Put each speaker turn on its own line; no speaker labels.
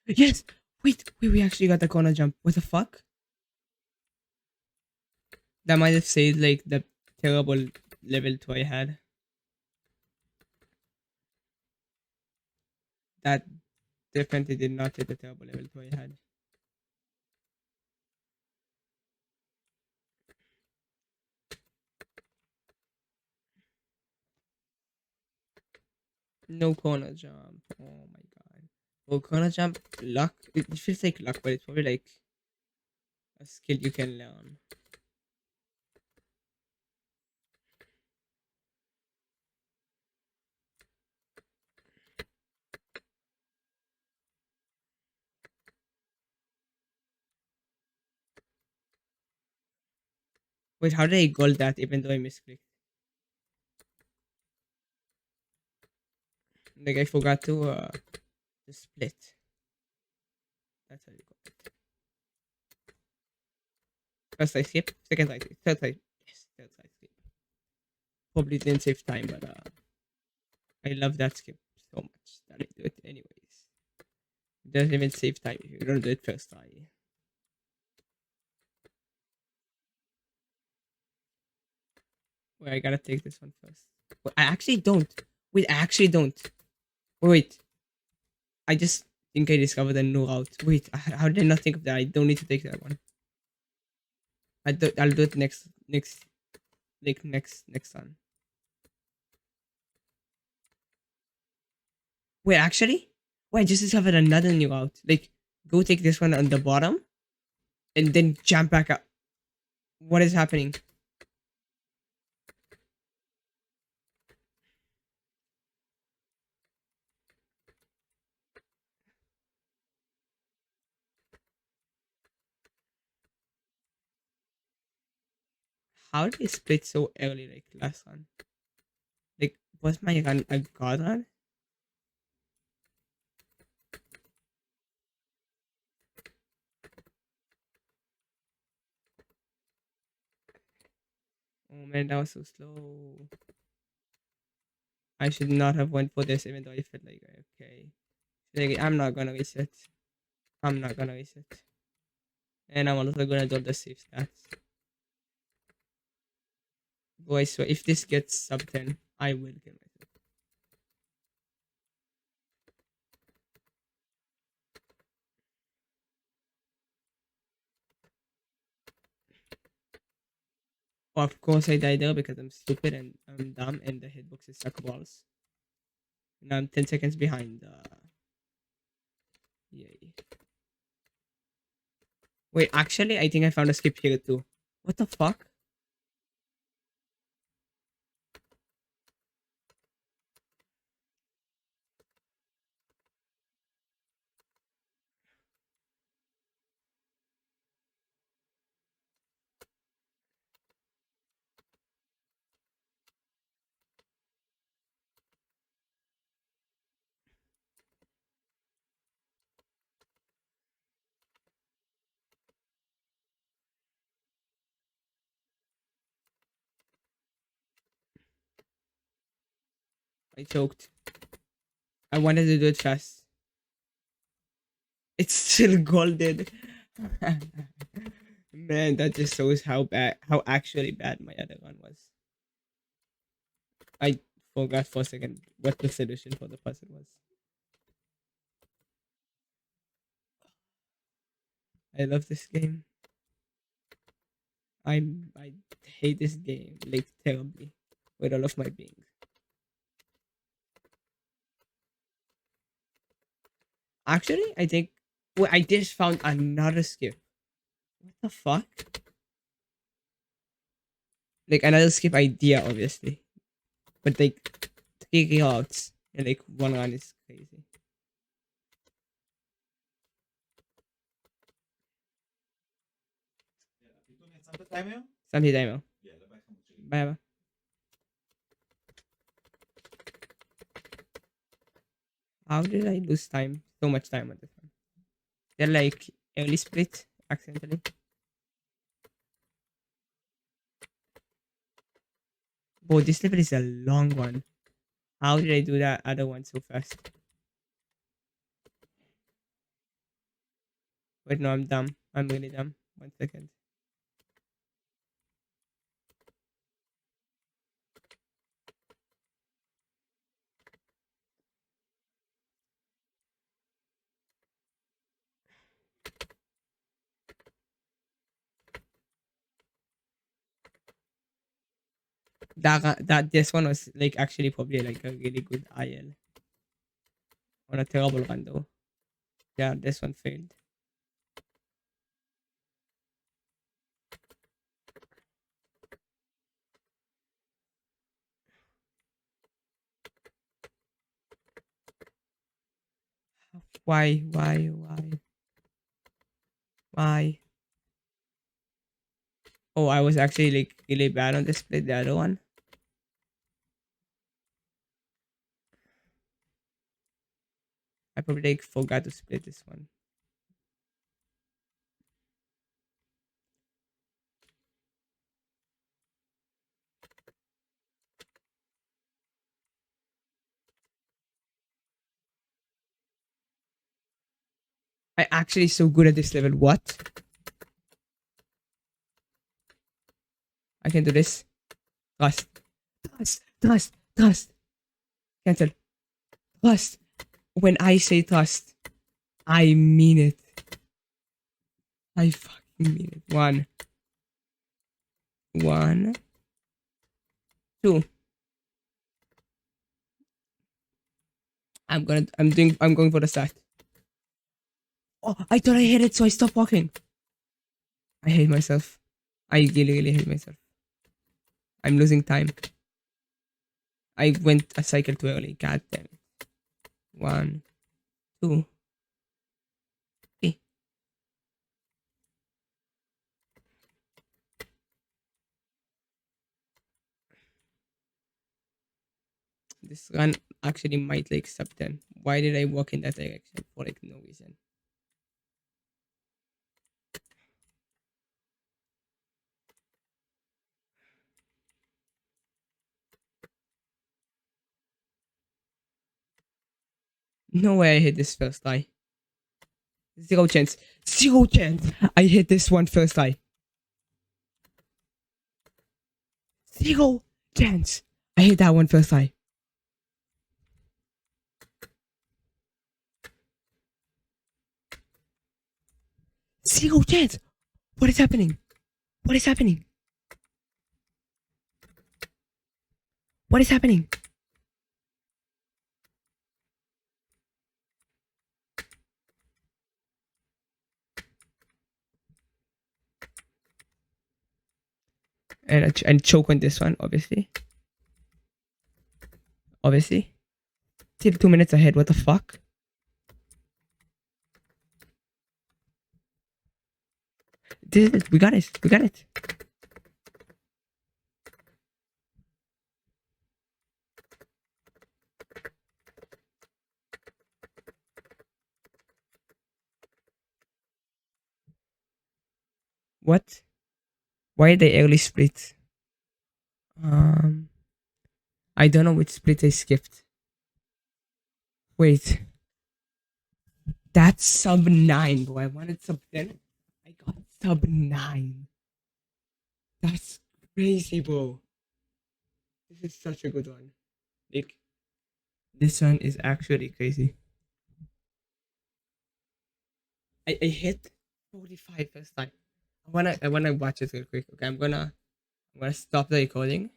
Yes! Wait, we actually got the corner jump. What the fuck? That might have saved like the terrible level 2 I had. That definitely did not hit the terrible level 2 I had. No corner jump. Oh my god. Oh, corner jump, luck. It feels like luck, but it's probably like a skill you can learn. Wait, how did I goal that even though I misclicked? Like I forgot to split. That's how you call it. First I skip, second I skip, third I yes, third I skip. Probably didn't save time, but I love that skip so much that I do it anyways. It doesn't even save time if you don't do it first try. Wait, I gotta take this one first. Wait, I actually don't. Wait, I actually don't. Wait, I just think I discovered a new route. Wait, how did I not think of that? I don't need to take that one. I'll do it next time. Wait, actually? Wait, I just discovered another new route. Like, go take this one on the bottom and then jump back up. What is happening? How did I split so early like last run? Like, was my run a god run? Oh man, that was so slow. I should not have went for this even though I felt like okay. Like, I'm not gonna reset. I'm not gonna reset. And I'm also gonna do the save stats. Boys, so if this gets sub 10, I will kill myself. Of course I died there because I'm stupid and I'm dumb and the hitbox is suck balls. And I'm 10 seconds behind. Yay. Wait, actually, I think I found a skip here too. What the fuck? I choked. I wanted to do it fast. It's still golden. Man, that just shows how actually bad my other one was. I forgot for a second what the solution for the puzzle was. I love this game. I hate this game like terribly with all of my being. Actually, I think well, I just found another skip. What the fuck? Like another skip idea, obviously, but like taking out in like one run is crazy. Something demo. Bye bye. How did I lose time? So much time on this one. They're like early split accidentally. Bro, this level is a long one. How did I do that other one so fast? Wait, no, I'm dumb. I'm really dumb. 1 second. That this one was like actually probably like a really good IL on a terrible run though. Yeah, this one failed. Why? Why? Why? Why? Oh, I was actually like really bad on this split. The other one. I probably like forgot to split this one. I actually so good at this level. What? I can do this. Trust. Trust. Trust. Trust. Cancel. Trust. When I say trust, I mean it. I fucking mean it. One. One. Two. I'm going for the start. Oh, I thought I hit it, so I stopped walking. I hate myself. I really, really hate myself. I'm losing time. I went a cycle too early. God damn it. One, two, three. This run actually might like sub 10. Why did I walk in that direction for like no reason? No way I hit this first try. Zero chance. Zero chance. I hit this one first try. Zero chance. I hit that one first try. Zero chance. What is happening? What is happening? What is happening? And choke on this one, obviously. Obviously. Still 2 minutes ahead. What the fuck? This is it. We got it. We got it. What? Why they early split? I don't know which split I skipped. Wait. That's sub 9, bro. I wanted sub 10. I got sub 9. That's crazy, bro. This is such a good one. Like, this one is actually crazy. I hit 45 first time. I wanna watch it real quick. Okay, I'm gonna stop the recording